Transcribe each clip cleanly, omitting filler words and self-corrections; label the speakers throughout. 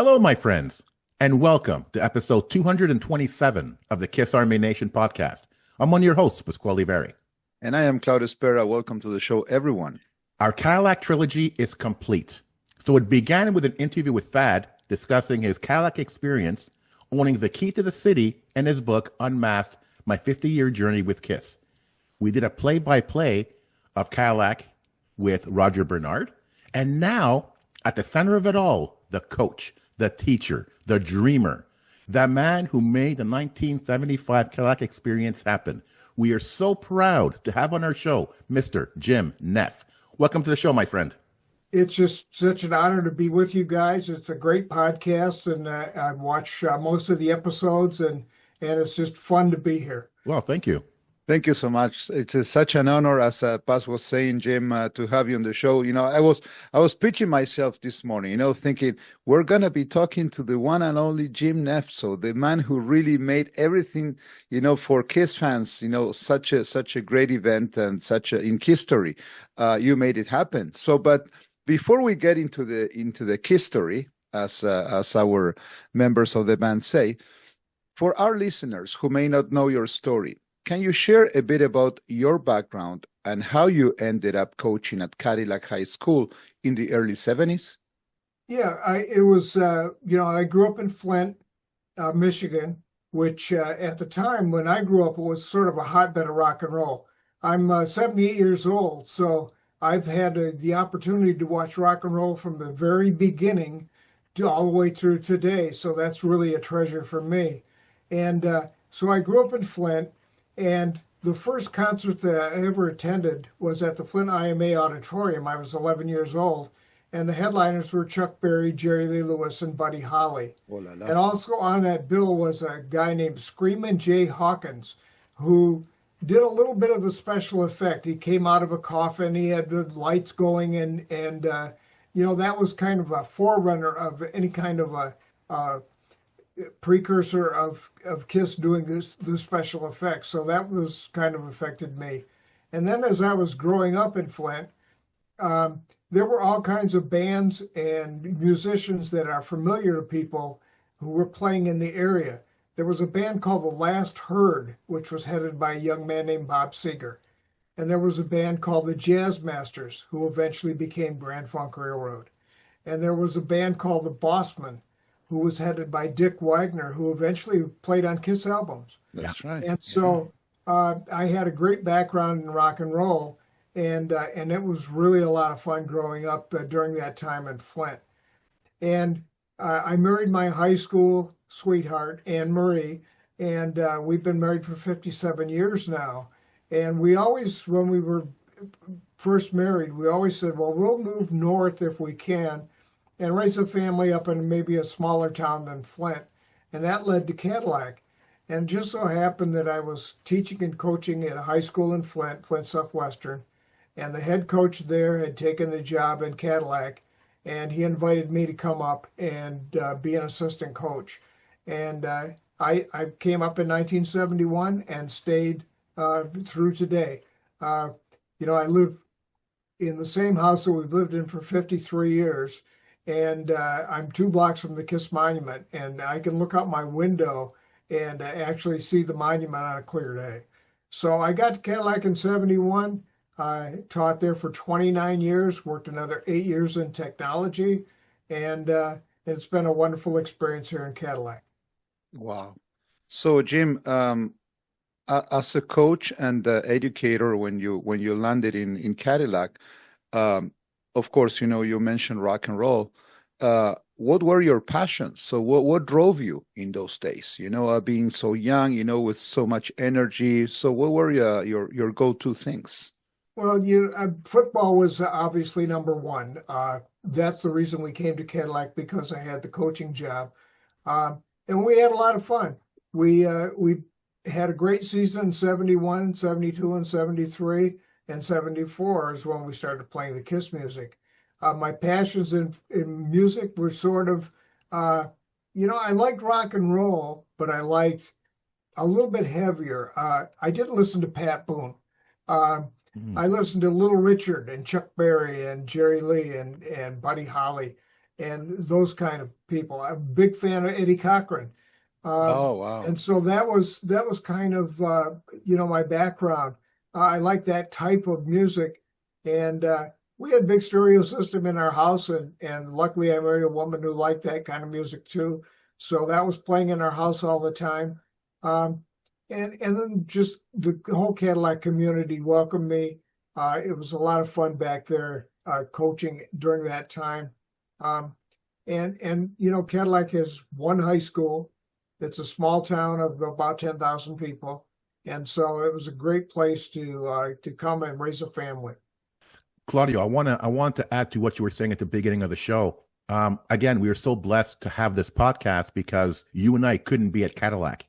Speaker 1: Hello, my friends, and welcome to episode 227 of the KISS Army Nation podcast. I'm one of your hosts, Pasquale Veri.
Speaker 2: And I am Claudio Spera. Welcome to the show, everyone.
Speaker 1: Our Cadillac Trilogy is complete. So it began with an interview with Thad discussing his Cadillac experience, owning the key to the city, and his book, Unmasked, My 50-Year Journey with KISS. We did a play-by-play of Cadillac with Roger Bernard. And now, at the center of it all, the coach, the teacher, the dreamer, the man who made the 1975 Cadillac experience happen. We are so proud to have on our show Mr. Jim Neff. Welcome to the show, my friend.
Speaker 3: It's just such an honor to be with you guys. It's a great podcast, and I watch most of the episodes, and it's just fun to be here.
Speaker 1: Well, thank you.
Speaker 2: Thank you so much. It's such an honor, as Paz was saying, Jim, to have you on the show. You know, I was pitching myself this morning, thinking we're going to be talking to the one and only Jim Neff, so the man who really made everything, for KISS fans, such a great event and in history. You made it happen. So, but before we get into the KISS story, as our members of the band say, for our listeners who may not know your story, can you share a bit about your background and how you ended up coaching at Cadillac High School in the early 70s?
Speaker 3: Yeah, I grew up in Flint, Michigan, which at the time when I grew up, it was sort of a hotbed of rock and roll. I'm 78 years old, so I've had the opportunity to watch rock and roll from the very beginning to all the way through today. So that's really a treasure for me. And so I grew up in Flint. And the first concert that I ever attended was at the Flint IMA Auditorium. I was 11 years old, and the headliners were Chuck Berry, Jerry Lee Lewis, and Buddy Holly.
Speaker 2: Oh, la la.
Speaker 3: And also on that bill was a guy named Screamin' Jay Hawkins, who did a little bit of a special effect. He came out of a coffin, he had the lights going, and that was kind of a forerunner of any kind of a precursor of KISS doing the special effects. So that was kind of affected me. And then as I was growing up in Flint, there were all kinds of bands and musicians that are familiar to people who were playing in the area. There was a band called The Last Herd, which was headed by a young man named Bob Seger. And there was a band called the Jazz Masters, who eventually became Grand Funk Railroad. And there was a band called the Bossmen, who was headed by Dick Wagner, who eventually played on KISS albums.
Speaker 2: That's right.
Speaker 3: And so I had a great background in rock and roll, and it was really a lot of fun growing up during that time in Flint. And I married my high school sweetheart, Anne Marie, and we've been married for 57 years now. And we always, when we were first married, we always said, well, we'll move north if we can, and raise a family up in maybe a smaller town than Flint. And that led to Cadillac. And it just so happened that I was teaching and coaching at a high school in Flint Southwestern, and the head coach there had taken the job in Cadillac, and he invited me to come up and be an assistant coach. And I came up in 1971 and stayed through today. I live in the same house that we've lived in for 53 years. And I'm 2 blocks from the KISS Monument, and I can look out my window and actually see the monument on a clear day. So I got to Cadillac in 71. I taught there for 29 years, worked another 8 years in technology, and it's been a wonderful experience here in Cadillac.
Speaker 2: Wow. So, Jim, as a coach and educator, when you landed in Cadillac, of course, you mentioned rock and roll. What were your passions? So what drove you in those days? Being so young, with so much energy. So what were your go-to things?
Speaker 3: Well, football was obviously number one. That's the reason we came to Cadillac, because I had the coaching job. And we had a lot of fun. We had a great season in 71, 72, and 73. And 74 is when we started playing the KISS music. My passions in music were sort of, I liked rock and roll, but I liked a little bit heavier. I didn't listen to Pat Boone. I listened to Little Richard and Chuck Berry and Jerry Lee and Buddy Holly. and those kind of people. I'm a big fan of Eddie Cochran.
Speaker 2: Oh, wow.
Speaker 3: And so that was kind of my background. I like that type of music, and we had a big stereo system in our house, and luckily I married a woman who liked that kind of music too. So that was playing in our house all the time. And then just the whole Cadillac community welcomed me. It was a lot of fun back there coaching during that time. And Cadillac has one high school. It's a small town of about 10,000 people. And so it was a great place to come and raise a family.
Speaker 1: Claudio, I want to add to what you were saying at the beginning of the show. Again, we are so blessed to have this podcast because you and I couldn't be at Cadillac.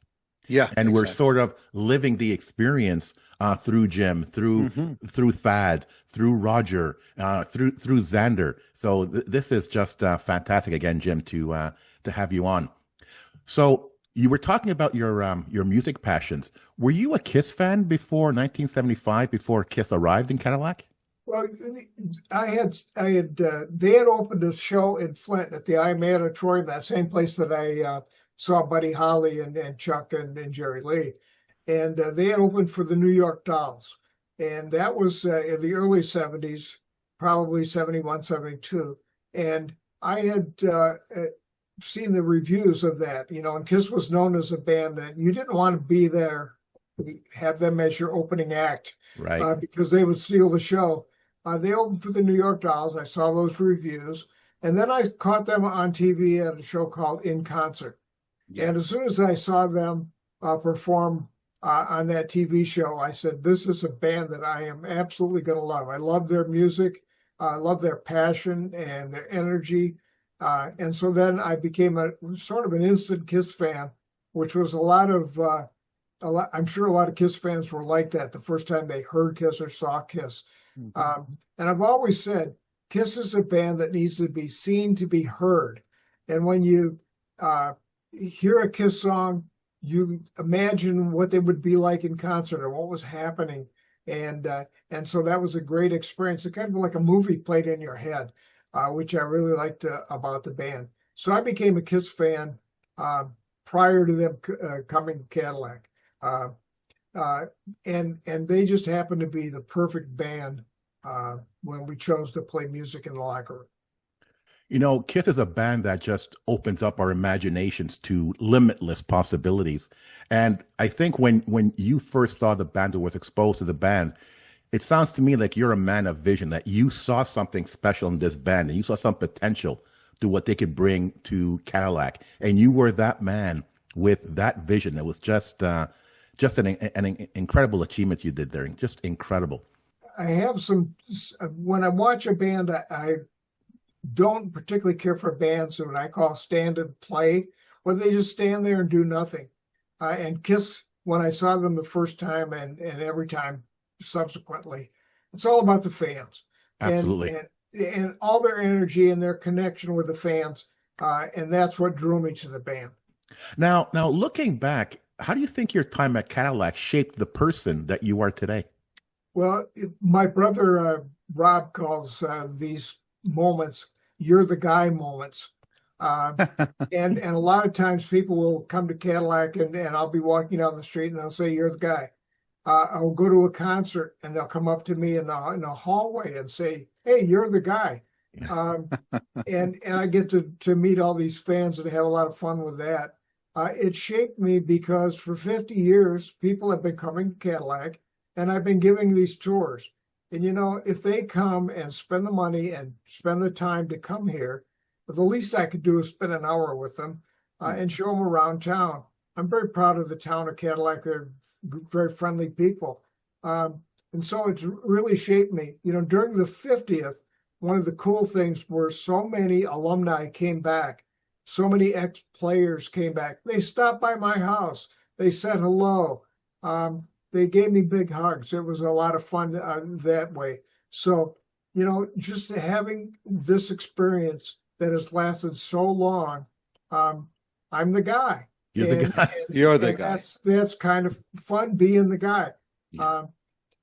Speaker 2: Yeah.
Speaker 1: And
Speaker 2: exactly.
Speaker 1: we're sort of living the experience through Jim, through Thad, through Roger, through Xander. So this is just fantastic again, Jim, to have you on. So you were talking about your music passions. Were you a KISS fan before 1975, before KISS arrived in Cadillac?
Speaker 3: Well, they had opened a show in Flint at the IMA Auditorium, that same place that I saw Buddy Holly and Chuck and Jerry Lee. And they had opened for the New York Dolls. And that was in the early 70s, probably 71, 72. And I had seen the reviews of that, and KISS was known as a band that you didn't want to be there, have them as your opening act,
Speaker 1: right?
Speaker 3: Because they would steal the show. They opened for the New York Dolls. I saw those reviews. And then I caught them on TV at a show called In Concert. Yeah. And as soon as I saw them perform on that TV show, I said, this is a band that I am absolutely going to love. I love their music. I love their passion and their energy. And so then I became sort of an instant KISS fan, which was I'm sure a lot of KISS fans were like that the first time they heard KISS or saw KISS. Mm-hmm. And I've always said, KISS is a band that needs to be seen to be heard. And when you hear a KISS song, you imagine what they would be like in concert or what was happening. And so that was a great experience. It's kind of like a movie played in your head, which I really liked about the band. So I became a KISS fan prior to them coming to Cadillac. And they just happened to be the perfect band when we chose to play music in the locker room.
Speaker 1: KISS is a band that just opens up our imaginations to limitless possibilities. And I think when you first saw the band or was exposed to the band, it sounds to me like you're a man of vision, that you saw something special in this band and you saw some potential to what they could bring to Cadillac. And you were that man with that vision. It was just an incredible achievement you did there. Just incredible.
Speaker 3: I have when I watch a band, I don't particularly care for bands that I call stand and play, where they just stand there and do nothing. And KISS, when I saw them the first time and every time subsequently, it's all about the fans.
Speaker 1: Absolutely.
Speaker 3: And all their energy and their connection with the fans. And that's what drew me to the band.
Speaker 1: Now, looking back, how do you think your time at Cadillac shaped the person that you are today?
Speaker 3: Well, my brother, Rob, calls these moments, you're the guy moments. And a lot of times people will come to Cadillac and I'll be walking down the street and they'll say, you're the guy. I'll go to a concert and they'll come up to me in a hallway and say, hey, you're the guy. And I get to meet all these fans and have a lot of fun with that. It shaped me because for 50 years, people have been coming to Cadillac and I've been giving these tours. And, if they come and spend the money and spend the time to come here, the least I could do is spend an hour with them and show them around town. I'm very proud of the town of Cadillac. They're very friendly people. And so it's really shaped me. During the 50th, one of the cool things were so many alumni came back. So many ex-players came back. They stopped by my house. They said hello. They gave me big hugs. It was a lot of fun that way. So, just having this experience that has lasted so long, I'm the guy.
Speaker 1: You're the guy.
Speaker 2: You're the guy.
Speaker 3: That's kind of fun being the guy. Yeah.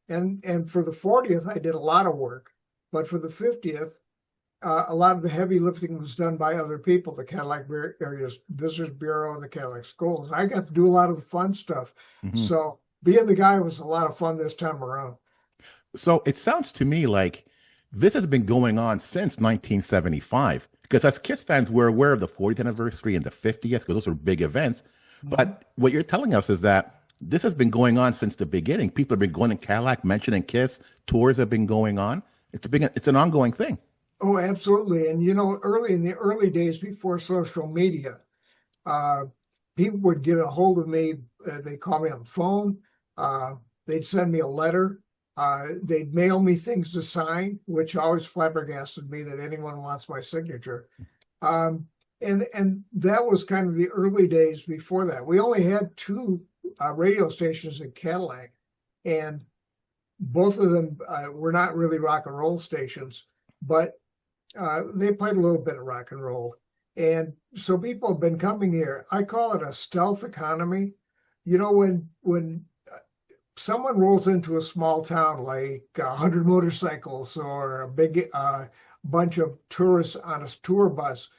Speaker 3: And for the 40th, I did a lot of work. But for the 50th, a lot of the heavy lifting was done by other people, the Cadillac Areas Visitors Bureau and the Cadillac Schools. I got to do a lot of the fun stuff.
Speaker 1: Mhm.
Speaker 3: So being the guy was a lot of fun this time around.
Speaker 1: So it sounds to me like this has been going on since 1975. Because as KISS fans, we're aware of the 40th anniversary and the 50th, because those are big events. But what you're telling us is that this has been going on since the beginning. People have been going to Cadillac, mentioning KISS. Tours have been going on. It's an ongoing thing.
Speaker 3: Oh, absolutely. And early in the early days before social media, people would get a hold of me. They'd call me on the phone. They'd send me a letter. They'd mail me things to sign, which always flabbergasted me that anyone wants my signature. And that was kind of the early days before that. We only had two radio stations in Cadillac, and both of them were not really rock and roll stations, but they played a little bit of rock and roll. And so people have been coming here. I call it a stealth economy. When someone rolls into a small town, like 100 motorcycles or a big bunch of tourists on a tour bus,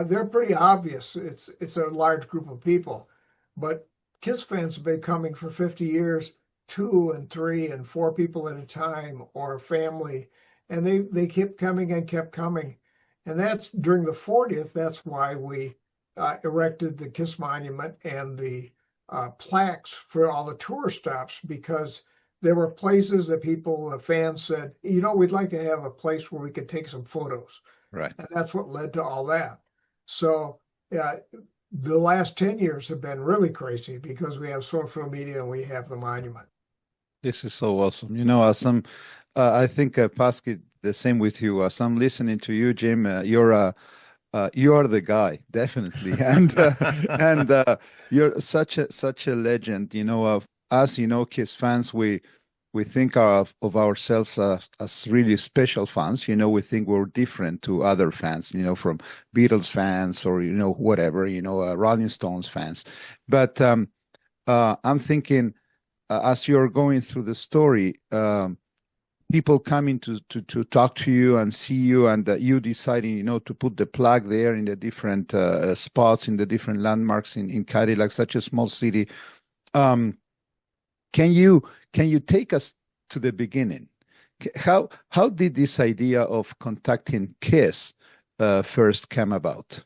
Speaker 3: they're pretty obvious. It's a large group of people. But KISS fans have been coming for 50 years, 2 and 3 and 4 people at a time, or a family. And they kept coming and kept coming. And that's during the 40th. That's why we erected the KISS Monument and the plaques for all the tour stops, because there were places that the fans said, we'd like to have a place where we could take some photos.
Speaker 2: Right.
Speaker 3: And that's what led to all that. So the last 10 years have been really crazy because we have social media and we have the monument.
Speaker 2: This is so awesome. I think Pasky, the same with you. As I'm listening to you, Jim, you are the guy, definitely, and you're such a legend. As KISS fans, we think of ourselves as really special fans. We think we're different to other fans. From Beatles fans or whatever. Rolling Stones fans. But I'm thinking, as you're going through the story, people coming to talk to you and see you, and you deciding, to put the plaque there in the different spots, in the different landmarks in Cadillac, such a small city. Can you take us to the beginning? How did this idea of contacting KISS first come about?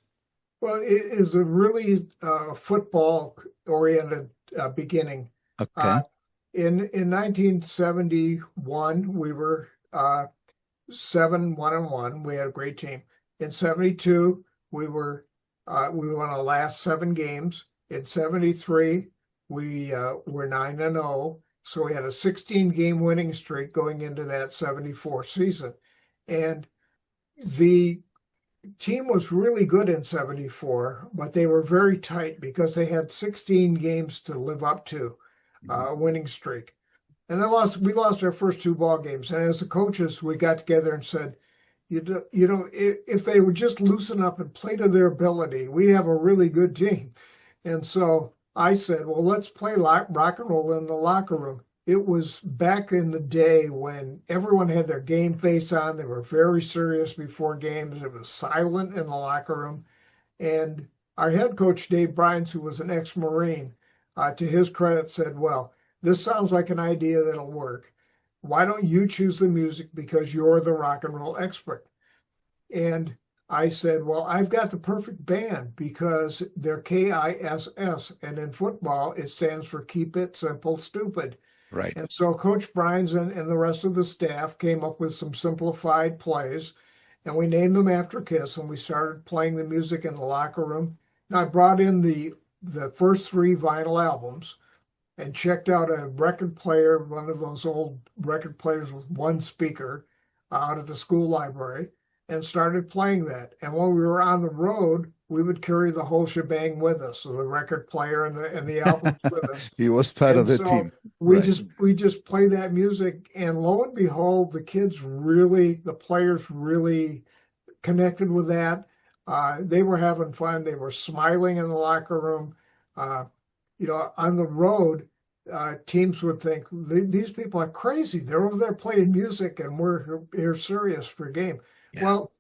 Speaker 3: Well, it is a really football-oriented beginning.
Speaker 2: Okay.
Speaker 3: In 1971, we were 7-1-1. We had a great team. In 72, we won our last 7 games. In 73, we were 9-0. So we had a 16-game winning streak going into that 74 season. And the team was really good in 74, but they were very tight because they had 16 games to live up to. Winning streak. And then we lost our first 2 ball games. And as the coaches, we got together and said, if they would just loosen up and play to their ability, we'd have a really good team. And so I said, well, let's play rock and roll in the locker room. It was back in the day when everyone had their game face on. They were very serious before games. It was silent in the locker room. And our head coach, Dave Bryans, who was an ex-Marine, to his credit, said, well, this sounds like an idea that'll work. Why don't you choose the music, because you're the rock and roll expert? And I said, well, I've got the perfect band because they're KISS, and in football, it stands for Keep It Simple Stupid.
Speaker 2: Right.
Speaker 3: And so Coach Bryans and the rest of the staff came up with some simplified plays, and we named them after KISS, and we started playing the music in the locker room. And I brought in the first 3 vinyl albums and checked out a record player, one of those old record players with 1 speaker, out of the school library, and started playing that. And when we were on the road, we would carry the whole shebang with us, so the record player and the albums with us.
Speaker 2: He was part of the team.
Speaker 3: We just play that music, and lo and behold, the players really connected with that. They were having fun. They were smiling in the locker room. On the road, teams would think, these people are crazy. They're over there playing music, and we're here serious for a game. Yeah. Well,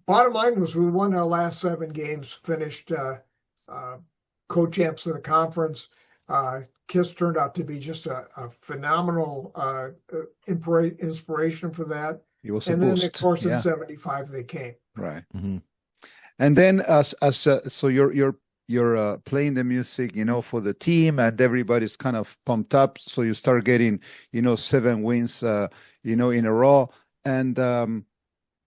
Speaker 3: bottom line was we won our last 7 games, finished co-champs of the conference. KISS turned out to be just a phenomenal inspiration for that.
Speaker 2: It was
Speaker 3: and
Speaker 2: a
Speaker 3: then,
Speaker 2: boost.
Speaker 3: of course, in
Speaker 2: Yeah.
Speaker 3: 75, they came.
Speaker 2: Right.
Speaker 1: Mm-hmm.
Speaker 2: And then so you're playing the music, for the team, and everybody's kind of pumped up. So you start getting, 7 wins, in a row. And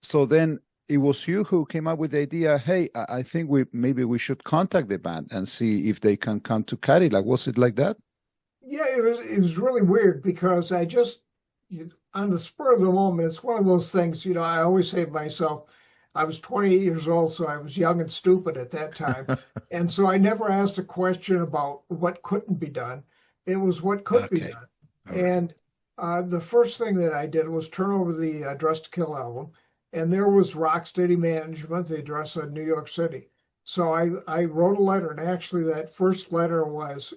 Speaker 2: so then it was you who came up with the idea, hey, I think maybe we should contact the band and see if they can come to Cadillac. Was it like that?
Speaker 3: Yeah, it was really weird because I just, on the spur of the moment, it's one of those things, I always say to myself, I was 28 years old, so I was young and stupid at that time. And so I never asked a question about what couldn't be done. It was what could be
Speaker 2: Okay.
Speaker 3: done.
Speaker 2: All right.
Speaker 3: And the first thing that I did was turn over the Dress to Kill album, and there was Rocksteady Management, the address in New York City. So I wrote a letter, and actually that first letter was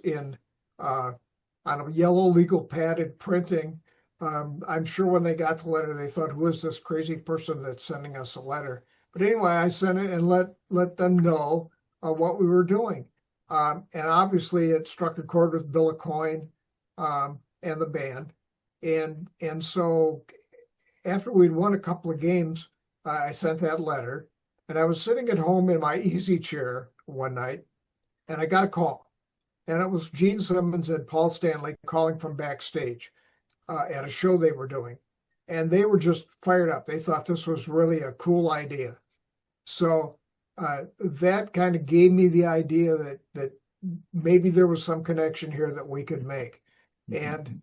Speaker 3: on a yellow legal padded printing. I'm sure when they got the letter, they thought, who is this crazy person that's sending us a letter? But anyway, I sent it and let them know what we were doing. And obviously it struck a chord with Bill Coyne and the band. And so after we'd won a couple of games, I sent that letter. And I was sitting at home in my easy chair one night, and I got a call. And it was Gene Simmons and Paul Stanley calling from backstage at a show they were doing. And they were just fired up. They thought this was really a cool idea. So that kind of gave me the idea that maybe there was some connection here that we could make. And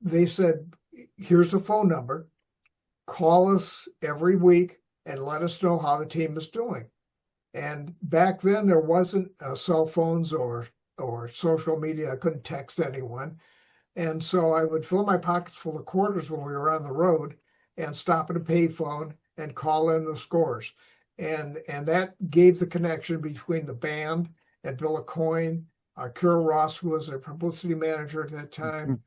Speaker 3: they said, here's the phone number. Call us every week and let us know how the team is doing. And back then, there wasn't cell phones or social media. I couldn't text anyone. And so I would fill my pockets full of quarters when we were on the road and stop at a payphone and call in the scores. And that gave the connection between the band and Bill Coyne, Kira Ross, who was their publicity manager at that time.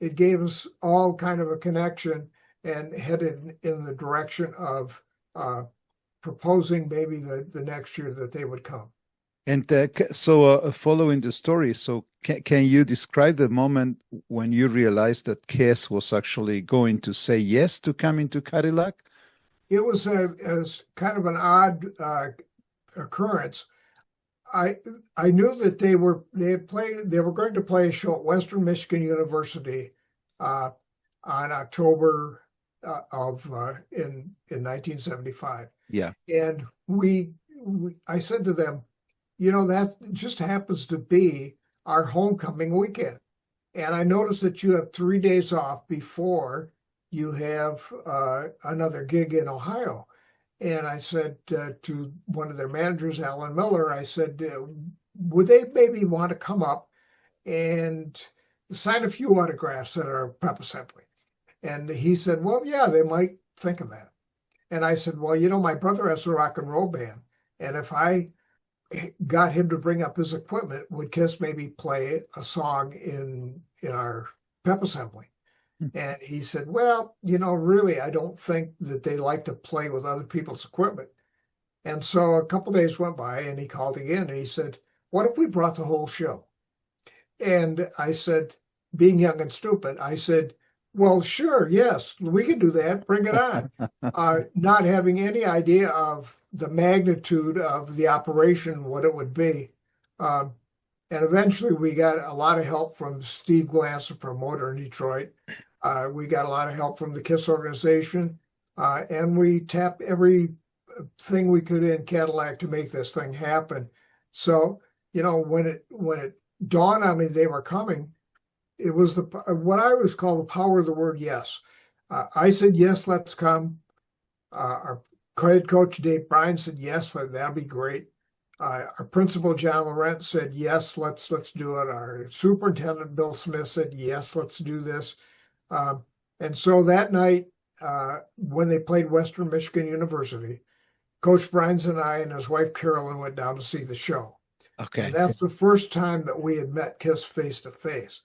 Speaker 3: It gave us all kind of a connection and headed in the direction of proposing maybe the next year that they would come.
Speaker 2: And so following the story, so can you describe the moment when you realized that KISS was actually going to say yes to coming to Cadillac?
Speaker 3: It was kind of an odd occurrence. I knew that they were going to play a show at Western Michigan University on October in 1975.
Speaker 2: Yeah.
Speaker 3: And I said to them, that just happens to be our homecoming weekend. And I noticed that you have 3 days off before you have another gig in Ohio. And I said to one of their managers, Alan Miller, I said, would they maybe want to come up and sign a few autographs at our pep assembly? And he said, well, yeah, they might think of that. And I said, well, my brother has a rock and roll band. And if I got him to bring up his equipment, would KISS maybe play a song in our pep assembly? And he said, well, really, I don't think that they like to play with other people's equipment. And so a couple of days went by and he called again and he said, what if we brought the whole show? And I said, being young and stupid, I said, well, sure, yes, we can do that. Bring it on. Not having any idea of the magnitude of the operation, what it would be. And eventually we got a lot of help from Steve Glantz, the promoter in Detroit. We got a lot of help from the KISS organization. And we tapped everything we could in Cadillac to make this thing happen. So, when it dawned on me they were coming, it was what I always call the power of the word yes. I said, yes, let's come. Our head coach, Dave Bryan, said, yes, that'll be great. Our principal, John Laurent, said, yes, let's do it. Our superintendent, Bill Smith, said, yes, let's do this. And so that night, when they played Western Michigan University, Coach Brines and I and his wife, Carolyn, went down to see the show.
Speaker 2: Okay.
Speaker 3: And that's the first time that we had met KISS face to face.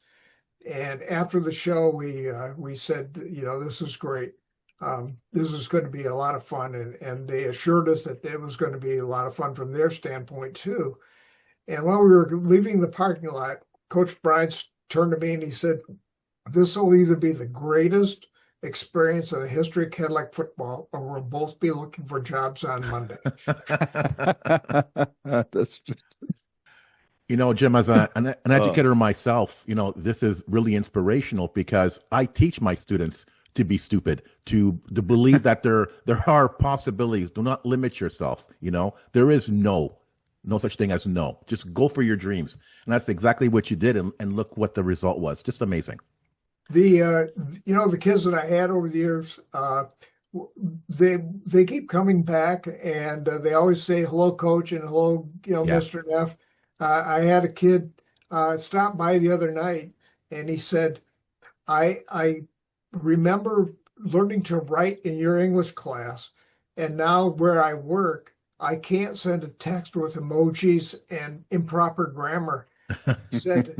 Speaker 3: And after the show, we said, this is great. this is going to be a lot of fun. And they assured us that it was going to be a lot of fun from their standpoint too. And while we were leaving the parking lot, Coach Bryant turned to me and he said, "This will either be the greatest experience in the history of Cadillac football, or we'll both be looking for jobs on Monday."
Speaker 2: That's true.
Speaker 1: Jim, as an educator myself, this is really inspirational because I teach my students to be stupid, to believe that there are possibilities. Do not limit yourself. There is no such thing as no. Just go for your dreams. And that's exactly what you did. And look what the result was. Just amazing.
Speaker 3: The kids that I had over the years, they keep coming back, and they always say hello, coach, and hello, Mr. Neff. I had a kid stop by the other night, and he said, I remember learning to write in your English class, and now where I work, I can't send a text with emojis and improper grammar. He said,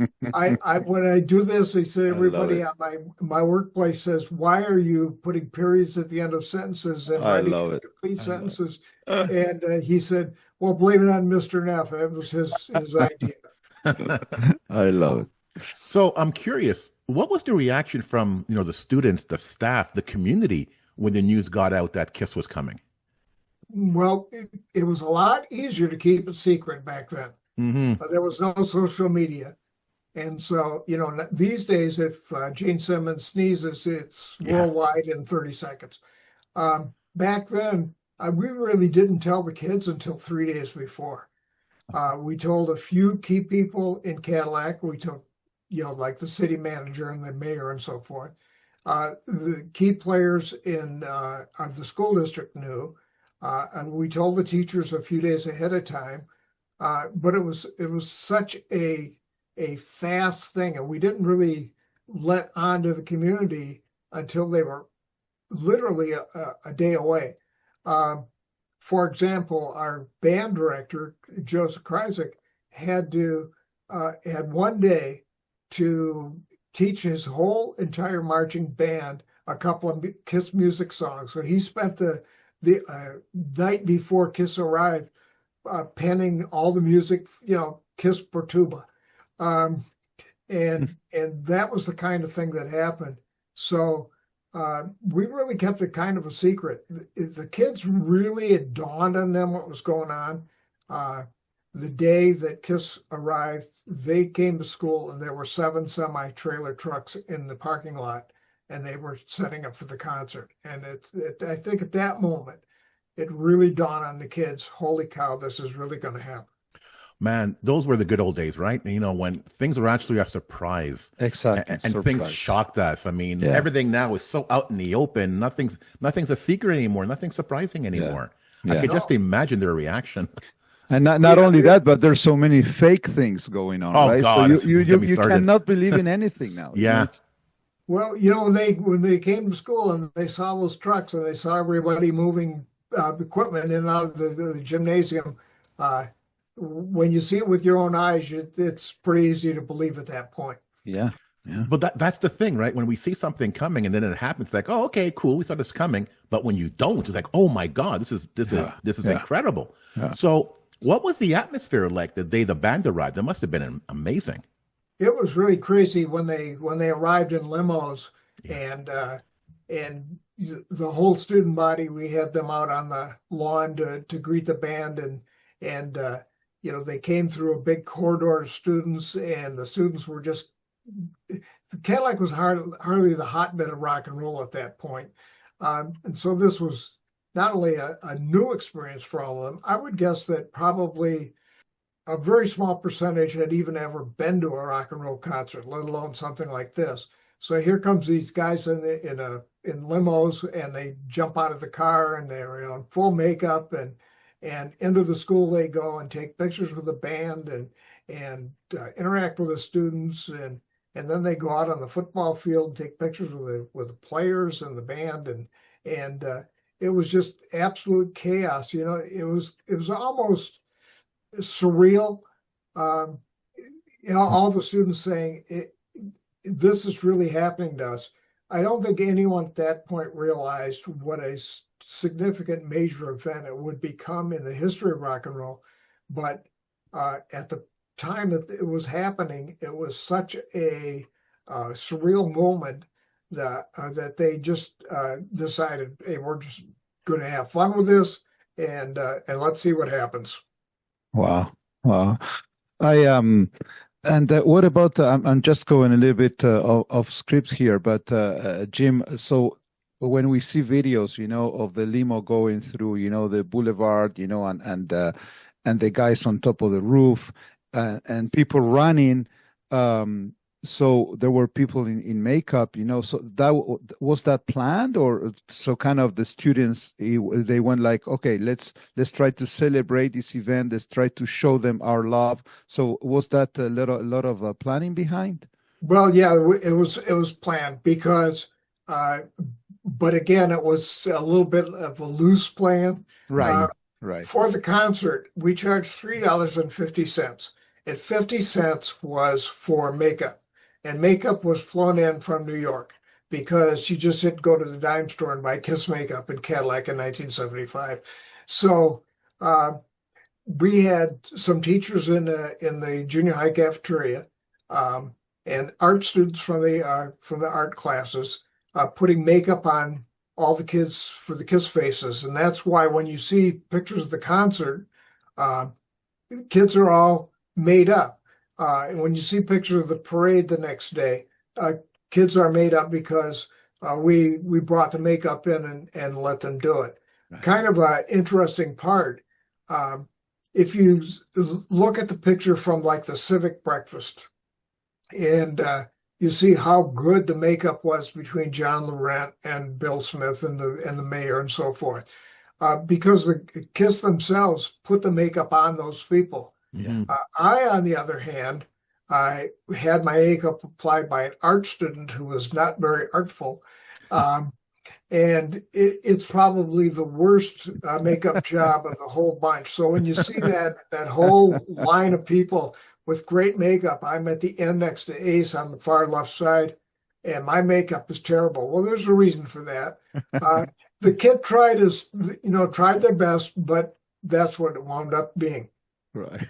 Speaker 3: when I do this, he said, everybody at my workplace says, "Why are you putting periods at the end of sentences and writing complete sentences?" And he said, "Well, blame it on Mr. Neff. That was his idea."
Speaker 2: I love it.
Speaker 1: So I'm curious, what was the reaction from the students, the staff, the community when the news got out that KISS was coming?
Speaker 3: Well, it was a lot easier to keep it secret back then.
Speaker 1: Mm-hmm.
Speaker 3: There was no social media. And so, these days, if Gene Simmons sneezes, it's worldwide in 30 seconds. Back then, we really didn't tell the kids until 3 days before. We told a few key people in Cadillac. We told, like the city manager and the mayor and so forth. The key players in the school district knew. And we told the teachers a few days ahead of time. But it was such a fast thing, and we didn't really let on to the community until they were literally a day away. For example, our band director, Joseph Kreisig, had one day to teach his whole entire marching band a couple of KISS music songs. So he spent the night before KISS arrived penning all the music, KISS per tuba. And that was the kind of thing that happened. So we really kept it kind of a secret. The kids really, it dawned on them what was going on. The day that KISS arrived, they came to school and there were 7 semi-trailer trucks in the parking lot, and they were setting up for the concert. And I think at that moment, it really dawned on the kids, holy cow, this is really going to happen.
Speaker 1: Man, those were the good old days, right? When things were actually a surprise.
Speaker 2: Exactly.
Speaker 1: And things shocked us. I mean, everything now is so out in the open. Nothing's a secret anymore. Nothing's surprising anymore.
Speaker 2: Yeah.
Speaker 1: I could just imagine their reaction.
Speaker 2: And not only that, but there's so many fake things going on, right?
Speaker 1: God,
Speaker 2: so you cannot believe in anything now.
Speaker 1: Yeah.
Speaker 3: Well, when they came to school and they saw those trucks and they saw everybody moving equipment in and out of the gymnasium, when you see it with your own eyes, it's pretty easy to believe at that point.
Speaker 2: Yeah.
Speaker 1: But that's the thing, right? When we see something coming and then it happens, like, oh, okay, cool, we saw this coming. But when you don't, it's like, oh my God, this is incredible.
Speaker 2: Yeah.
Speaker 1: So what was the atmosphere like the day the band arrived? It must have been amazing.
Speaker 3: It was really crazy when they arrived in limos, and the whole student body, we had them out on the lawn to greet the band, and they came through a big corridor of students, and the students were just, Cadillac was hardly the hotbed of rock and roll at that point. And so this was not only a new experience for all of them, I would guess that probably a very small percentage had even ever been to a rock and roll concert, let alone something like this. So here comes these guys in limos, and they jump out of the car, and they're in full makeup, and into the school they go and take pictures with the band and interact with the students, and then they go out on the football field and take pictures with the players and the band, and it was just absolute chaos. It was almost surreal. All the students saying, this is really happening to us. I don't think anyone at that point realized what a significant major event it would become in the history of rock and roll. But at the time that it was happening, it was such a surreal moment that they just decided, hey, we're just going to have fun with this, and let's see what happens.
Speaker 2: Wow. Wow. And what about, I'm just going a little bit off script here, but Jim, so when we see videos, of the limo going through, the boulevard, and the guys on top of the roof, and people running, so there were people in makeup, so was that planned, or so kind of the students, they went like, okay, let's try to celebrate this event, let's try to show them our love. So was that a lot of planning behind?
Speaker 3: Well, yeah, it was planned because, but again, it was a little bit of a loose plan.
Speaker 2: Right, right.
Speaker 3: For the concert, we charged $3.50, and 50 cents was for makeup. And makeup was flown in from New York because you just didn't go to the dime store and buy KISS makeup in Cadillac in 1975. So we had some teachers in the junior high cafeteria and art students from the art classes putting makeup on all the kids for the KISS faces. And that's why when you see pictures of the concert, kids are all made up. And when you see pictures of the parade the next day, kids are made up because we brought the makeup in and let them do it. Right. Kind of an interesting part. If you look at the picture from like the civic breakfast, and you see how good the makeup was between John Laurent and Bill Smith and the mayor and so forth, because the KISS themselves put the makeup on those people.
Speaker 1: Yeah.
Speaker 3: I, on the other hand, I had my makeup applied by an art student who was not very artful. And it's probably the worst makeup job of the whole bunch. So when you see that whole line of people with great makeup, I'm at the end next to Ace on the far left side, and my makeup is terrible. Well, there's a reason for that. The kid tried their best, but that's what it wound up being.
Speaker 2: Right.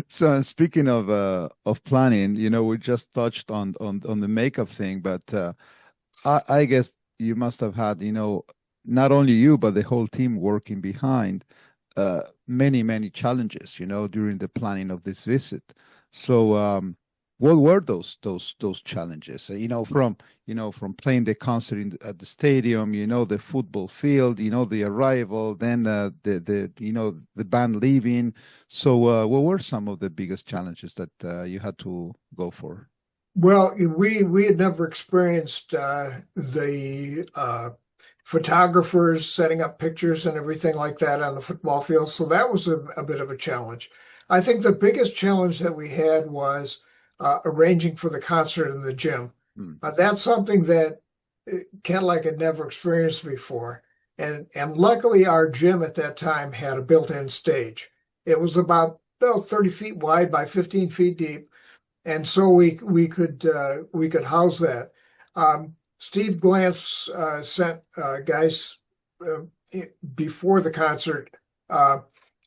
Speaker 2: So speaking of planning, we just touched on the makeup thing, but I guess you must have had, not only you but the whole team working behind many challenges, during the planning of this visit. So what were those challenges? From playing the concert at the stadium, the football field, the arrival, then the band leaving. So what were some of the biggest challenges that you had to go for?
Speaker 3: Well, we had never experienced the photographers setting up pictures and everything like that on the football field. So that was a bit of a challenge. I think the biggest challenge that we had was arranging for the concert in the gym. That's something that Cadillac had never experienced before. And luckily our gym at that time had a built-in stage. It was about 30 feet wide by 15 feet deep. And so we could house that. Steve Glantz sent guys before the concert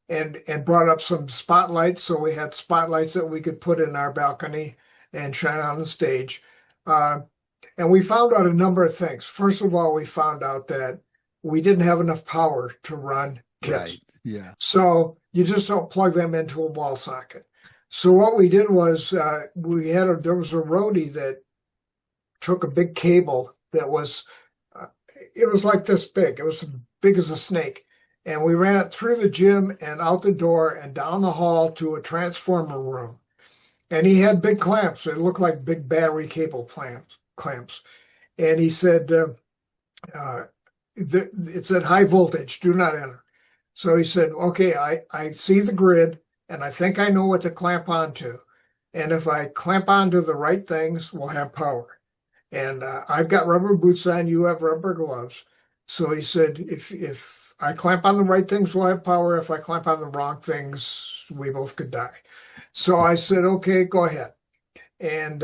Speaker 3: and brought up some spotlights. So we had spotlights that we could put in our balcony and shine on the stage. And we found out a number of things. First of all, we found out that we didn't have enough power to run kits.
Speaker 2: Right. Yeah.
Speaker 3: So you just don't plug them into a wall socket. So what we did was there was a roadie that took a big cable that was it was like this big. It was as big as a snake. And we ran it through the gym and out the door and down the hall to a transformer room. And he had big clamps. It looked like big battery cable clamps. And he said, it said high voltage, do not enter. So he said, okay, I see the grid and I think I know what to clamp onto. And if I clamp onto the right things, we'll have power. And I've got rubber boots on, you have rubber gloves. So he said, if I clamp on the right things, we'll have power. If I clamp on the wrong things, we both could die. So I said, okay, go ahead. and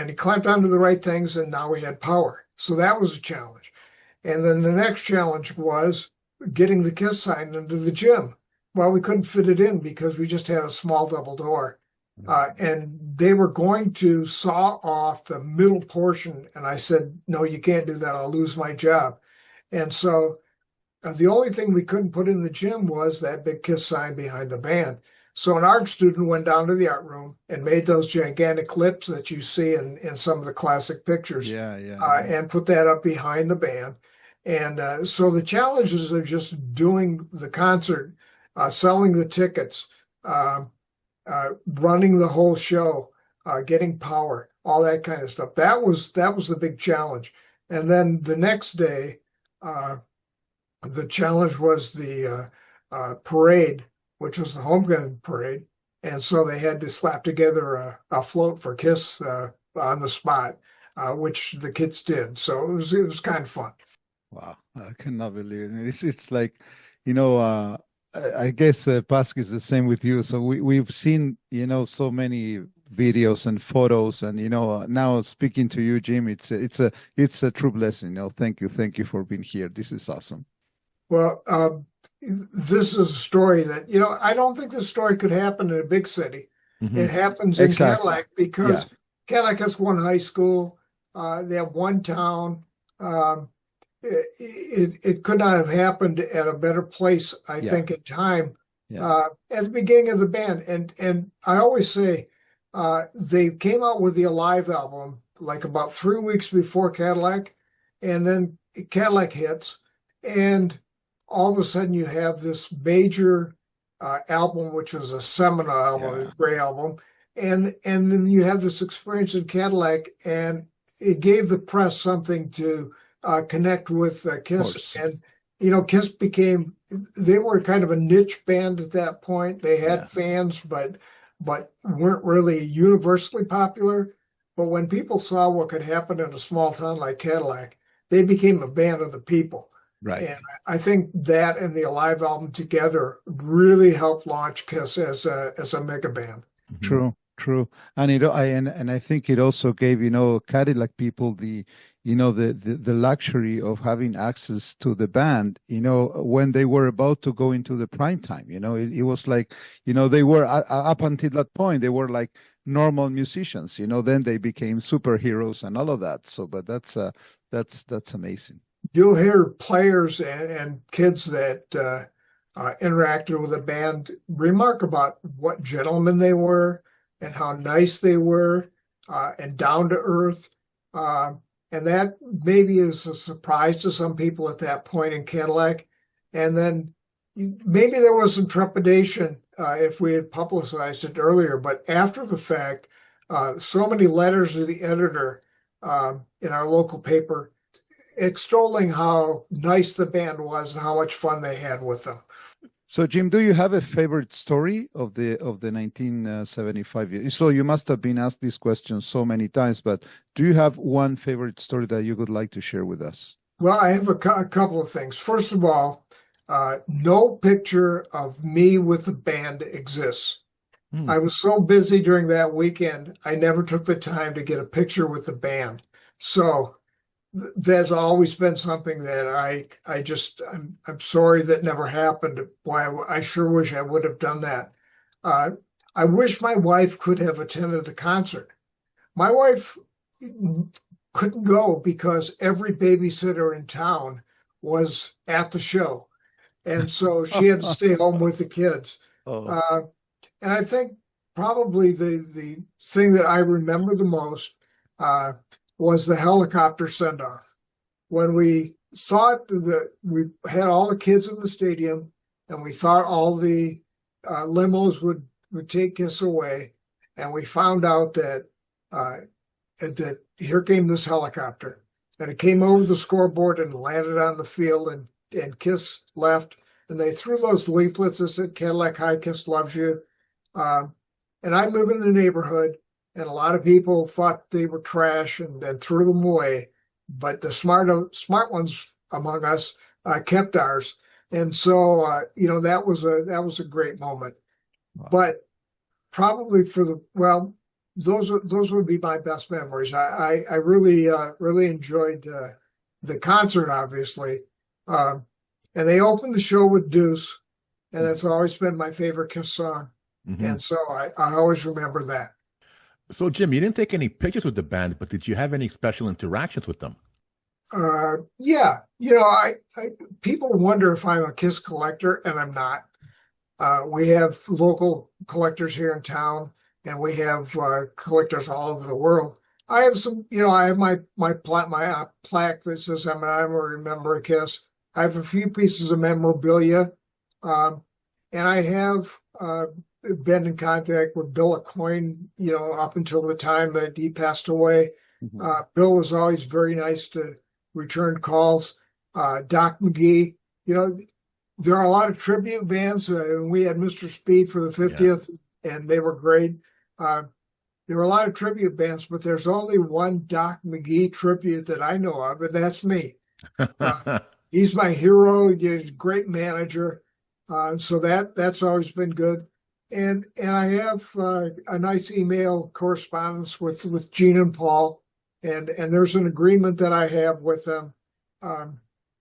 Speaker 3: he clamped onto the right things, and now we had power. So that was a challenge. And then the next challenge was getting the KISS sign into the gym. Well, we couldn't fit it in because we just had a small double door. And they were going to saw off the middle portion. And I said, no, you can't do that. I'll lose my job. And so the only thing we couldn't put in the gym was that big KISS sign behind the band. So an art student went down to the art room and made those gigantic lips that you see in some of the classic pictures, and put that up behind the band. And so the challenges of just doing the concert, selling the tickets, running the whole show, getting power, all that kind of stuff. That was the big challenge. And then the next day, the challenge was the parade, which was the homecoming parade. And so they had to slap together a float for KISS on the spot, which the kids did. So it was kind of fun.
Speaker 2: Wow, I cannot believe it. It's like, I guess Pask is the same with you. So we've seen, so many videos and photos, and now speaking to you, Jim, it's a true blessing. Thank you for being here. This is awesome.
Speaker 3: Well, this is a story that I don't think this story could happen in a big city. Mm-hmm. It happens in Cadillac because Cadillac has one high school. They have one town. It could not have happened at a better place, I think, in time. At the beginning of the band, and I always say they came out with the Alive album like about 3 weeks before Cadillac, and then Cadillac hits, and all of a sudden you have this major album, which was a seminal album, a great album, and then you have this experience in Cadillac, and it gave the press something to connect with KISS. And, KISS they were kind of a niche band at that point. They had fans, but weren't really universally popular. But when people saw what could happen in a small town like Cadillac, they became a band of the people.
Speaker 2: Right.
Speaker 3: And I think that and the Alive album together really helped launch KISS as a mega band.
Speaker 2: True. And I think it also gave, Cadillac people the luxury of having access to the band, when they were about to go into the prime time. It was like, they were up until that point, they were like normal musicians, then they became superheroes and all of that. So, but that's amazing.
Speaker 3: You'll hear players and kids that interacted with the band remark about what gentlemen they were and how nice they were, and down to earth. And that maybe is a surprise to some people at that point in Cadillac. And then maybe there was some trepidation if we had publicized it earlier, but after the fact, so many letters to the editor in our local paper extolling how nice the band was and how much fun they had with them.
Speaker 2: So, Jim, do you have a favorite story of the 1975 years? So you must have been asked this question so many times, but do you have one favorite story that you would like to share with us?
Speaker 3: Well, I have a couple of things. First of all, no picture of me with the band exists. I was so busy during that weekend, I never took the time to get a picture with the band. So that's always been something that I'm sorry that never happened. Why, I sure wish I would have done that. I wish my wife could have attended the concert. My wife couldn't go because every babysitter in town was at the show. And so she had to stay home with the kids. And I think probably the thing that I remember the most was the helicopter send-off. When we thought we had all the kids in the stadium and we thought all the limos would take KISS away, and we found out that here came this helicopter, and it came over the scoreboard and landed on the field, and KISS left, and they threw those leaflets that said Cadillac High, KISS loves you. And I live in the neighborhood, and a lot of people thought they were trash and then threw them away. But the smart ones among us kept ours. And so, that was a great moment. Wow. But probably those would be my best memories. I really really enjoyed the concert, obviously, and they opened the show with Deuce, and that's always been my favorite KISS song, and so I always remember that.
Speaker 1: So, Jim, you didn't take any pictures with the band, but did you have any special interactions with them?
Speaker 3: Yeah, people wonder if I'm a KISS collector, and I'm not. We have local collectors here in town, and we have collectors all over the world. I have some, I have my plaque that says I'm a member of KISS. I have a few pieces of memorabilia, and I have been in contact with Bill Aucoin, up until the time that he passed away. Bill was always very nice to return calls. Doc McGee, there are a lot of tribute bands. We had Mr. Speed for the 50th, and they were great. There were a lot of tribute bands, but there's only one Doc McGee tribute that I know of, and that's me. He's my hero. He's a great manager. So that's always been good. And I have a nice email correspondence with Gene and Paul, and there's an agreement that I have with them.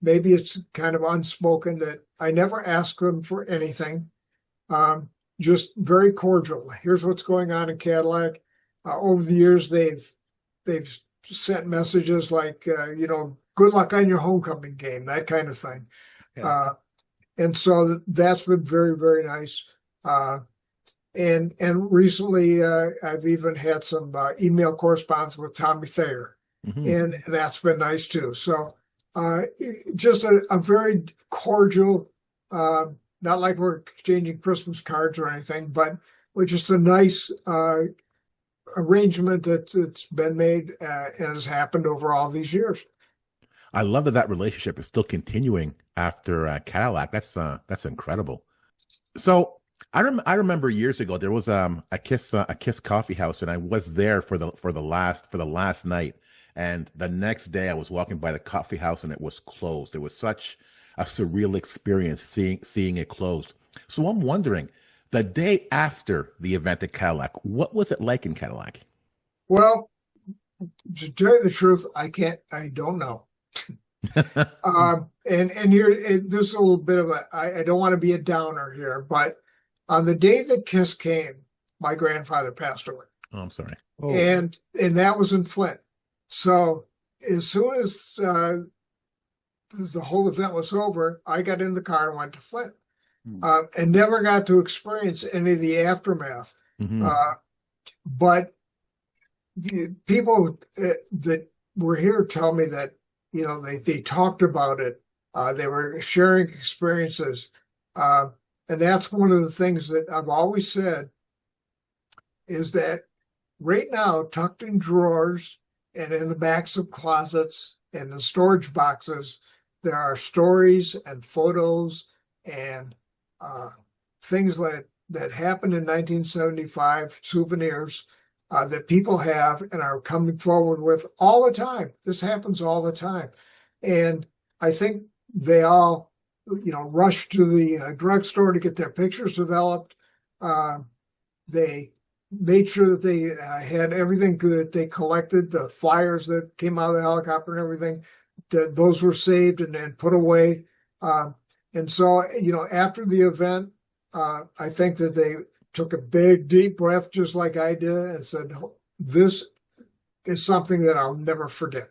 Speaker 3: Maybe it's kind of unspoken that I never ask them for anything, just very cordial. Here's what's going on in Cadillac. Over the years, they've sent messages like, good luck on your homecoming game, that kind of thing. Yeah. And so that's been very, very nice. And recently, I've even had some email correspondence with Tommy Thayer, and that's been nice too. So just a very cordial, not like we're exchanging Christmas cards or anything, but with just a nice arrangement that's been made and has happened over all these years.
Speaker 1: I love that relationship is still continuing after Cadillac. That's incredible. So I remember years ago there was a KISS coffee house, and I was there for the last night. And the next day I was walking by the coffee house and it was closed. It was such a surreal experience seeing it closed. So I'm wondering, the day after the event at Cadillac, what was it like in Cadillac?
Speaker 3: Well, to tell you the truth, I don't know. And this is a little bit of I don't want to be a downer here, but on the day that KISS came, my grandfather passed away.
Speaker 1: Oh, I'm sorry.
Speaker 2: Oh.
Speaker 3: And that was in Flint. So as soon as the whole event was over, I got in the car and went to Flint, and never got to experience any of the aftermath. But people that were here tell me that, they talked about it. They were sharing experiences. And that's one of the things that I've always said is that right now, tucked in drawers and in the backs of closets and in storage boxes, there are stories and photos and things that happened in 1975, souvenirs that people have and are coming forward with all the time. This happens all the time. And I think they all, rushed to the drugstore to get their pictures developed. They made sure that they had everything that they collected, the flyers that came out of the helicopter and everything, those were saved and put away. And so, after the event, I think that they took a big, deep breath, just like I did, and said, this is something that I'll never forget.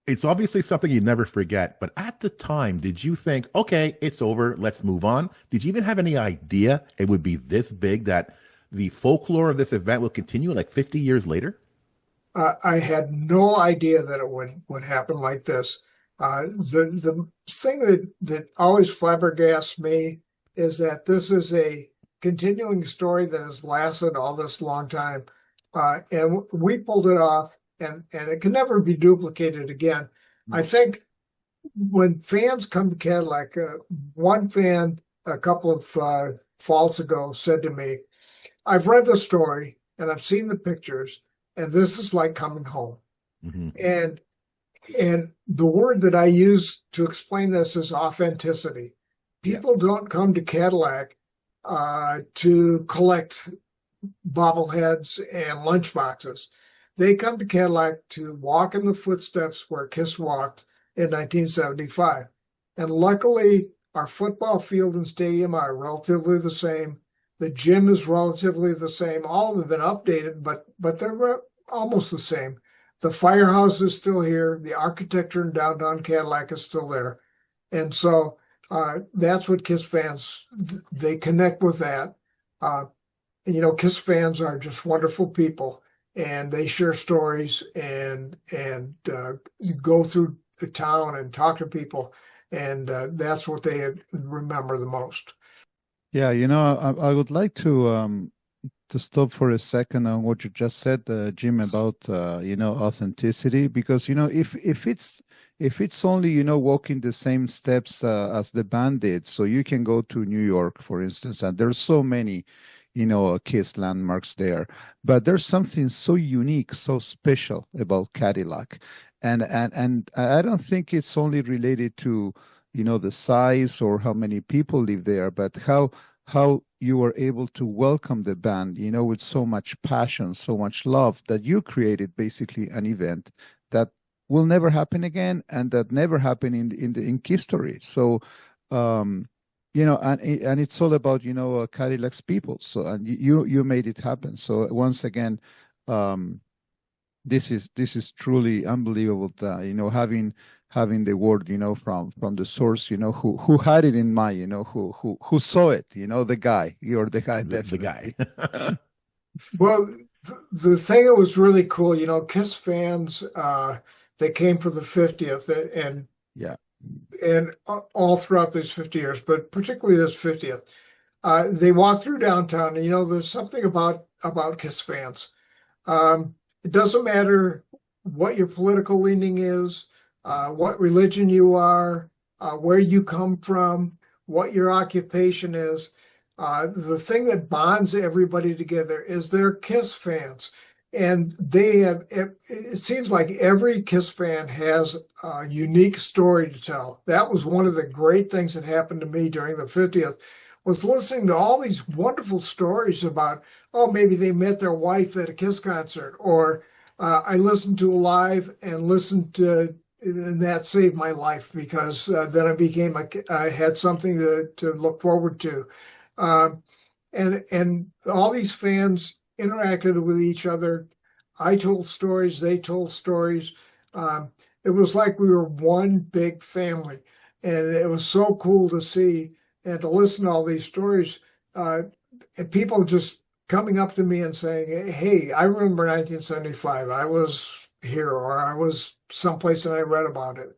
Speaker 1: It's obviously something you never forget, but at the time, did you think, okay, it's over, let's move on? Did you even have any idea it would be this big, that the folklore of this event will continue like 50 years later?
Speaker 3: I had no idea that it would happen like this. The thing that always flabbergasts me is that this is a continuing story that has lasted all this long time. And we pulled it off, and it can never be duplicated again. I think when fans come to Cadillac, one fan a couple of falls ago said to me, I've read the story and I've seen the pictures, and this is like coming home. And the word that I use to explain this is authenticity. People don't come to Cadillac to collect, bobbleheads and lunchboxes. They come to Cadillac to walk in the footsteps where KISS walked in 1975. And luckily, our football field and stadium are relatively the same. The gym is relatively the same. All have been updated, but they're almost the same. The firehouse is still here. The architecture in downtown Cadillac is still there. And so that's what KISS fans, they connect with that. And, KISS fans are just wonderful people, and they share stories and go through the town and talk to people. And that's what they remember the most.
Speaker 2: Yeah, I would like to stop for a second on what you just said, Jim, about authenticity, because if it's only walking the same steps as the band did, so you can go to New York, for instance, and there's so many KISS landmarks there, but there's something so unique, so special about Cadillac, and I don't think it's only related to the size or how many people live there, but how you were able to welcome the band, with so much passion, so much love, that you created basically an event that will never happen again, and that never happened in history. So, and it's all about Cadillac's people. So, and you made it happen. So once again, this is truly unbelievable. Having the word, from the source, who had it in mind, who saw it, the guy, you're the guy,
Speaker 1: The guy.
Speaker 3: Well, the thing that was really cool, KISS fans, they came for the 50th and
Speaker 2: yeah,
Speaker 3: and all throughout these 50 years, but particularly this 50th, they walk through downtown and, there's something about KISS fans. It doesn't matter what your political leaning is, what religion you are, where you come from, what your occupation is. The thing that bonds everybody together is they're KISS fans. And it seems like every KISS fan has a unique story to tell. That was one of the great things that happened to me during the 50th, was listening to all these wonderful stories about, maybe they met their wife at a KISS concert, or I listened to a live and listened to, and that saved my life, because then I had something to look forward to. And all these fans interacted with each other. I told stories, they told stories. It was like we were one big family, and it was so cool to see and to listen to all these stories. And people just coming up to me and saying, "Hey, I remember 1975. I was here, or I was someplace and I read about it."